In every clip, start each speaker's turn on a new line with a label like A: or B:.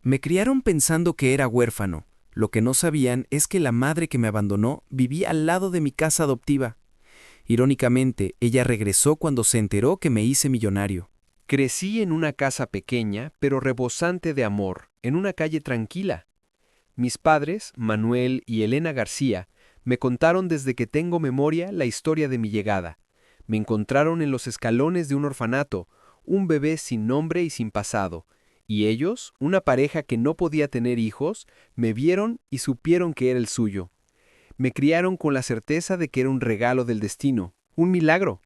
A: Me criaron pensando que era huérfano. Lo que no sabían es que la madre que me abandonó vivía al lado de mi casa adoptiva. Irónicamente, ella regresó cuando se enteró que me hice millonario.
B: Crecí en una casa pequeña, pero rebosante de amor, en una calle tranquila. Mis padres, Manuel y Elena García, me contaron desde que tengo memoria la historia de mi llegada. Me encontraron en los escalones de un orfanato, un bebé sin nombre y sin pasado, y ellos, una pareja que no podía tener hijos, me vieron y supieron que era el suyo. Me criaron con la certeza de que era un regalo del destino, un milagro.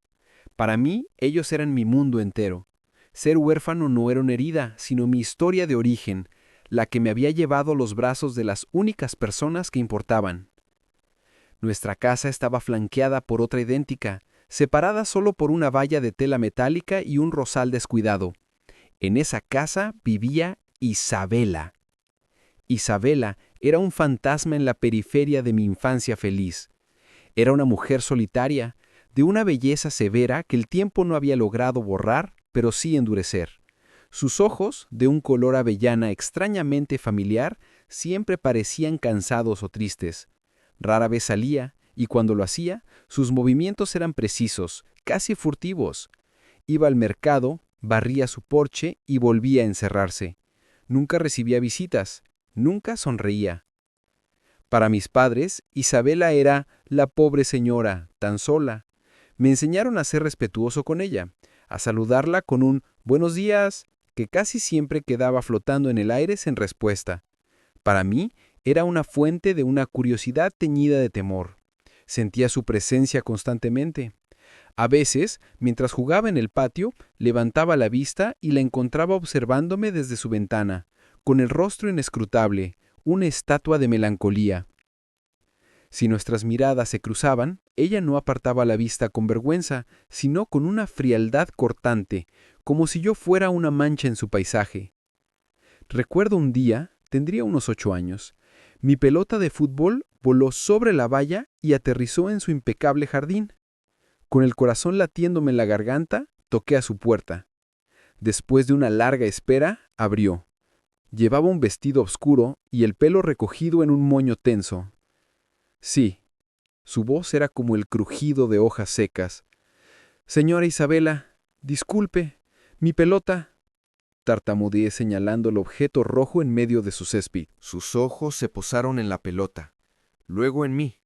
B: Para mí, ellos eran mi mundo entero. Ser huérfano no era una herida, sino mi historia de origen, la que me había llevado a los brazos de las únicas personas que importaban. Nuestra casa estaba flanqueada por otra idéntica, separada solo por una valla de tela metálica y un rosal descuidado. En esa casa vivía Isabela. Isabela era un fantasma en la periferia de mi infancia feliz. Era una mujer solitaria, de una belleza severa que el tiempo no había logrado borrar, pero sí endurecer. Sus ojos, de un color avellana extrañamente familiar, siempre parecían cansados o tristes. Rara vez salía, y cuando lo hacía, sus movimientos eran precisos, casi furtivos. Iba al mercado, barría su porche y volvía a encerrarse. Nunca recibía visitas, nunca sonreía. Para mis padres, Isabela era la pobre señora, tan sola. Me enseñaron a ser respetuoso con ella, a saludarla con un «buenos días», que casi siempre quedaba flotando en el aire sin respuesta. Para mí, era una fuente de una curiosidad teñida de temor. Sentía su presencia constantemente. A veces, mientras jugaba en el patio, levantaba la vista y la encontraba observándome desde su ventana, con el rostro inescrutable, una estatua de melancolía. Si nuestras miradas se cruzaban, ella no apartaba la vista con vergüenza, sino con una frialdad cortante, como si yo fuera una mancha en su paisaje. Recuerdo un día, tendría unos 8 años, mi pelota de fútbol voló sobre la valla y aterrizó en su impecable jardín. Con el corazón latiéndome en la garganta, toqué a su puerta. Después de una larga espera, abrió. Llevaba un vestido oscuro y el pelo recogido en un moño tenso. Sí, su voz era como el crujido de hojas secas. «Señora Isabela, disculpe, mi pelota», tartamudeé señalando el objeto rojo en medio de su césped.
C: Sus ojos se posaron en la pelota, luego en mí.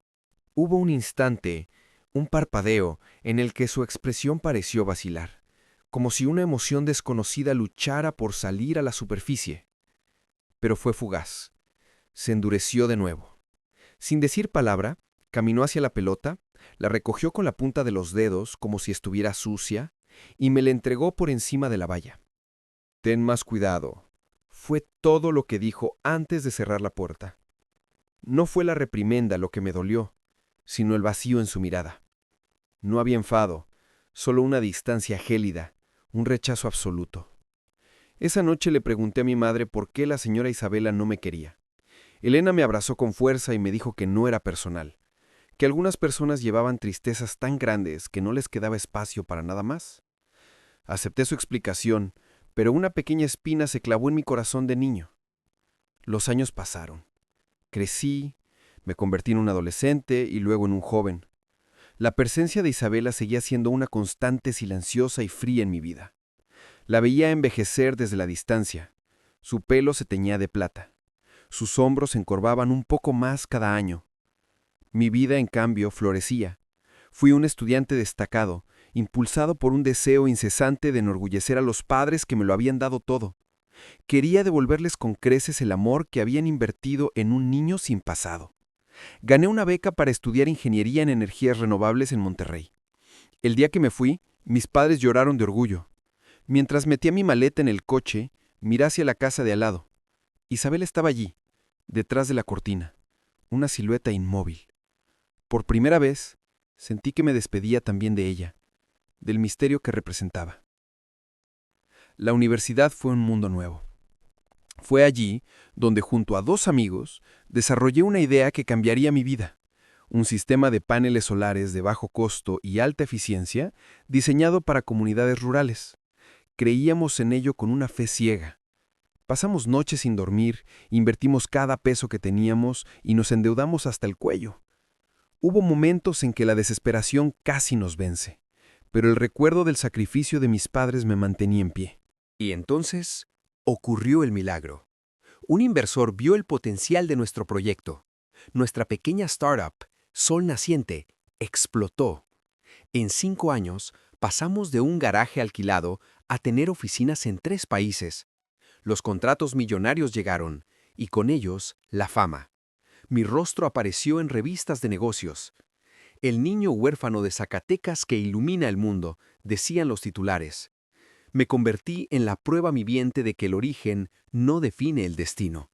C: Hubo un instante, un parpadeo, en el que su expresión pareció vacilar, como si una emoción desconocida luchara por salir a la superficie. Pero fue fugaz. Se endureció de nuevo. Sin decir palabra, caminó hacia la pelota, la recogió con la punta de los dedos como si estuviera sucia y me la entregó por encima de la valla. «Ten más cuidado», fue todo lo que dijo antes de cerrar la puerta. No fue la reprimenda lo que me dolió, sino el vacío en su mirada. No había enfado, solo una distancia gélida, un rechazo absoluto. Esa noche le pregunté a mi madre por qué la señora Isabela no me quería. Elena me abrazó con fuerza y me dijo que no era personal, que algunas personas llevaban tristezas tan grandes que no les quedaba espacio para nada más. Acepté su explicación, pero una pequeña espina se clavó en mi corazón de niño. Los años pasaron. Crecí, me convertí en un adolescente y luego en un joven. La presencia de Isabela seguía siendo una constante silenciosa y fría en mi vida. La veía envejecer desde la distancia. Su pelo se teñía de plata. Sus hombros se encorvaban un poco más cada año. Mi vida, en cambio, florecía. Fui un estudiante destacado, impulsado por un deseo incesante de enorgullecer a los padres que me lo habían dado todo. Quería devolverles con creces el amor que habían invertido en un niño sin pasado. Gané una beca para estudiar ingeniería en energías renovables en Monterrey. El día que me fui, mis padres lloraron de orgullo. Mientras metía mi maleta en el coche, miré hacia la casa de al lado. Isabel estaba allí, detrás de la cortina, una silueta inmóvil. Por primera vez, sentí que me despedía también de ella, del misterio que representaba. La universidad fue un mundo nuevo. Fue allí donde, junto a 2 amigos, desarrollé una idea que cambiaría mi vida. Un sistema de paneles solares de bajo costo y alta eficiencia diseñado para comunidades rurales. Creíamos en ello con una fe ciega. Pasamos noches sin dormir, invertimos cada peso que teníamos y nos endeudamos hasta el cuello. Hubo momentos en que la desesperación casi nos vence, pero el recuerdo del sacrificio de mis padres me mantenía en pie.
B: Y entonces ocurrió el milagro. Un inversor vio el potencial de nuestro proyecto. Nuestra pequeña startup, Sol Naciente, explotó. En 5 años, pasamos de un garaje alquilado a tener oficinas en 3 países. Los contratos millonarios llegaron, y con ellos, la fama. Mi rostro apareció en revistas de negocios. El niño huérfano de Zacatecas que ilumina el mundo, decían los titulares. Me convertí en la prueba viviente de que el origen no define el destino.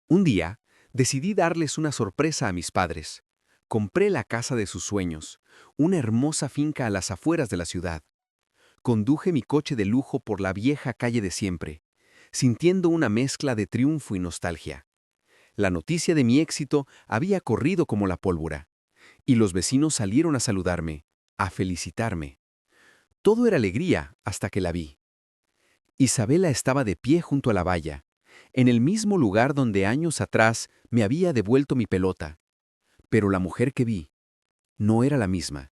B: Un día, decidí darles una sorpresa a mis padres. Compré la casa de sus sueños, una hermosa finca a las afueras de la ciudad. Conduje mi coche de lujo por la vieja calle de siempre, sintiendo una mezcla de triunfo y nostalgia. La noticia de mi éxito había corrido como la pólvora, y los vecinos salieron a saludarme, a felicitarme. Todo era alegría hasta que la vi. Isabela estaba de pie junto a la valla, en el mismo lugar donde años atrás me había devuelto mi pelota. Pero la mujer que vi no era la misma.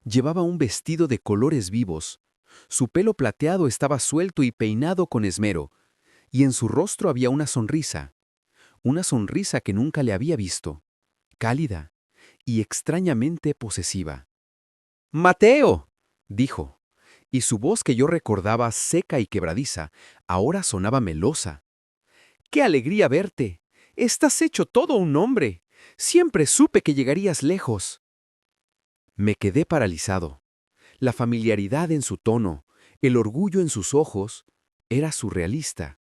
B: Llevaba un vestido de colores vivos. Su pelo plateado estaba suelto y peinado con esmero, y en su rostro había una sonrisa que nunca le había visto, cálida y extrañamente posesiva. «¡Mateo!», dijo, y su voz que yo recordaba seca y quebradiza, ahora sonaba melosa. «¡Qué alegría verte! Estás hecho todo un hombre. Siempre supe que llegarías lejos». Me quedé paralizado. La familiaridad en su tono, el orgullo en sus ojos, era surrealista.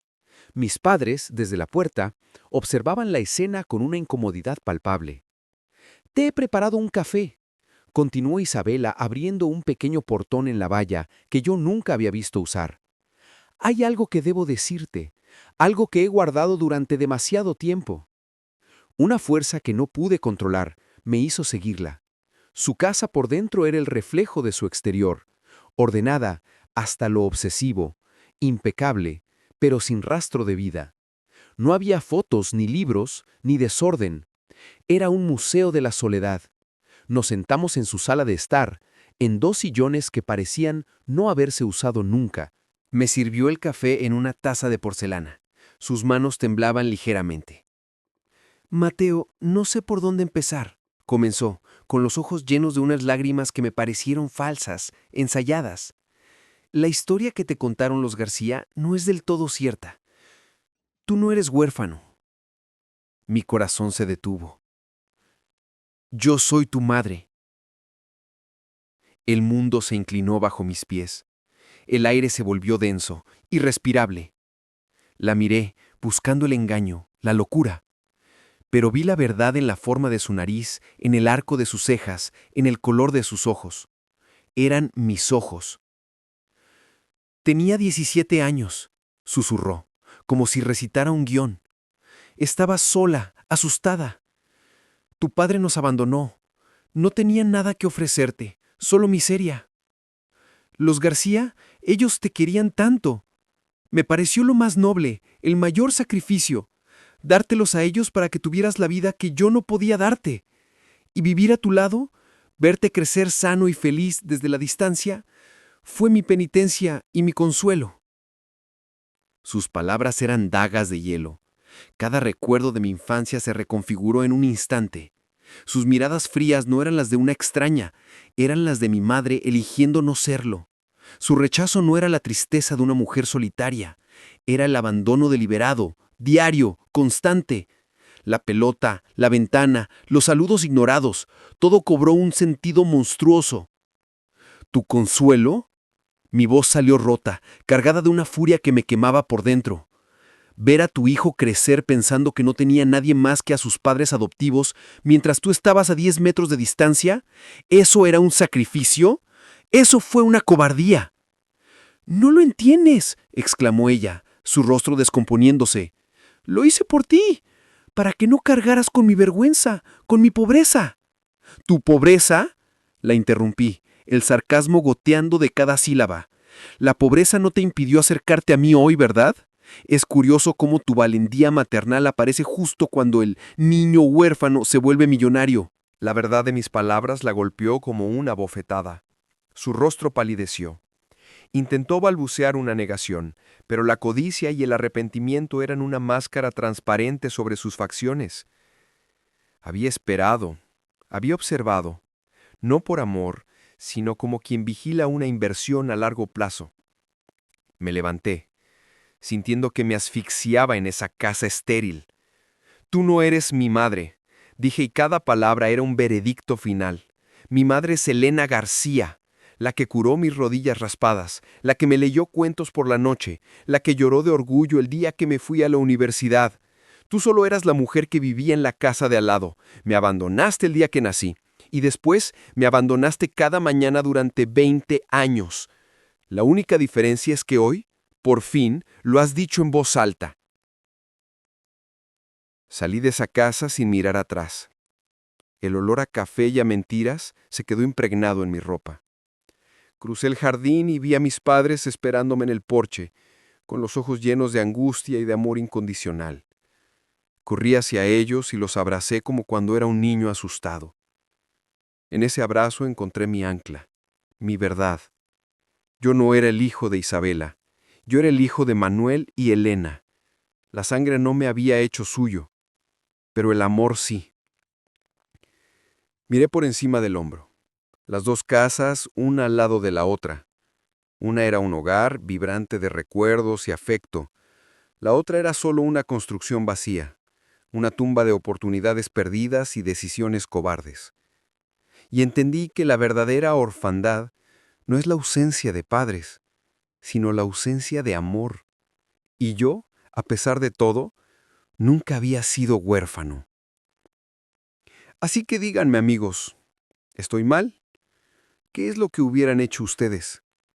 B: Mis padres, desde la puerta, observaban la escena con una incomodidad palpable. «Te he preparado un café», continuó Isabela abriendo un pequeño portón en la valla que yo nunca había visto usar. «Hay algo que debo decirte, algo que he guardado durante demasiado tiempo». Una fuerza que no pude controlar me hizo seguirla. Su casa por dentro era el reflejo de su exterior, ordenada hasta lo obsesivo, impecable, pero sin rastro de vida. No había fotos, ni libros, ni desorden. Era un museo de la soledad. Nos sentamos en su sala de estar, en 2 sillones que parecían no haberse usado nunca. Me sirvió el café en una taza de porcelana. Sus manos temblaban ligeramente. «Mateo, no sé por dónde empezar», comenzó, con los ojos llenos de unas lágrimas que me parecieron falsas, ensayadas. «La historia que te contaron los García no es del todo cierta. Tú no eres huérfano». Mi corazón se detuvo. «Yo soy tu madre». El mundo se inclinó bajo mis pies. El aire se volvió denso, irrespirable. La miré, buscando el engaño, la locura. Pero vi la verdad en la forma de su nariz, en el arco de sus cejas, en el color de sus ojos. Eran mis ojos. «Tenía 17 años», susurró, como si recitara un guión. «Estaba sola, asustada. Tu padre nos abandonó. No tenía nada que ofrecerte, solo miseria. Los García, ellos te querían tanto. Me pareció lo más noble, el mayor sacrificio, dártelos a ellos para que tuvieras la vida que yo no podía darte. Y vivir a tu lado, verte crecer sano y feliz desde la distancia, fue mi penitencia y mi consuelo». Sus palabras eran dagas de hielo. Cada recuerdo de mi infancia se reconfiguró en un instante. Sus miradas frías no eran las de una extraña, eran las de mi madre eligiendo no serlo. Su rechazo no era la tristeza de una mujer solitaria, era el abandono deliberado, diario, constante. La pelota, la ventana, los saludos ignorados, todo cobró un sentido monstruoso. «¿Tu consuelo?». Mi voz salió rota, cargada de una furia que me quemaba por dentro. «Ver a tu hijo crecer pensando que no tenía nadie más que a sus padres adoptivos mientras tú estabas a 10 metros de distancia, ¿eso era un sacrificio? Eso fue una cobardía». «No lo entiendes», exclamó ella, su rostro descomponiéndose. «Lo hice por ti, para que no cargaras con mi vergüenza, con mi pobreza». «¿Tu pobreza?», la interrumpí, el sarcasmo goteando de cada sílaba. «La pobreza no te impidió acercarte a mí hoy, ¿verdad? Es curioso cómo tu valentía maternal aparece justo cuando el niño huérfano se vuelve millonario.
C: La verdad de mis palabras la golpeó como una bofetada. Su rostro palideció. Intentó balbucear una negación, pero la codicia y el arrepentimiento eran una máscara transparente sobre sus facciones. Había esperado, había observado, no por amor, sino como quien vigila una inversión a largo plazo. Me levanté, sintiendo que me asfixiaba en esa casa estéril. Tú no eres mi madre, dije, y cada palabra era un veredicto final. Mi madre es Elena García, la que curó mis rodillas raspadas, la que me leyó cuentos por la noche, la que lloró de orgullo el día que me fui a la universidad. Tú solo eras la mujer que vivía en la casa de al lado. Me abandonaste el día que nací, y después me abandonaste cada mañana durante 20 años. La única diferencia es que hoy, por fin, lo has dicho en voz alta. Salí de esa casa sin mirar atrás. El olor a café y a mentiras se quedó impregnado en mi ropa. Crucé el jardín y vi a mis padres esperándome en el porche, con los ojos llenos de angustia y de amor incondicional. Corrí hacia ellos y los abracé como cuando era un niño asustado. En ese abrazo encontré mi ancla, mi verdad. Yo no era el hijo de Isabela, yo era el hijo de Manuel y Elena. La sangre no me había hecho suyo, pero el amor sí. Miré por encima del hombro. Las dos casas, una al lado de la otra. Una era un hogar vibrante de recuerdos y afecto. La otra era solo una construcción vacía, una tumba de oportunidades perdidas y decisiones cobardes. Y entendí que la verdadera orfandad no es la ausencia de padres, sino la ausencia de amor. Y yo, a pesar de todo, nunca había sido huérfano. Así que díganme, amigos, ¿estoy mal? ¿Qué es lo que hubieran hecho ustedes?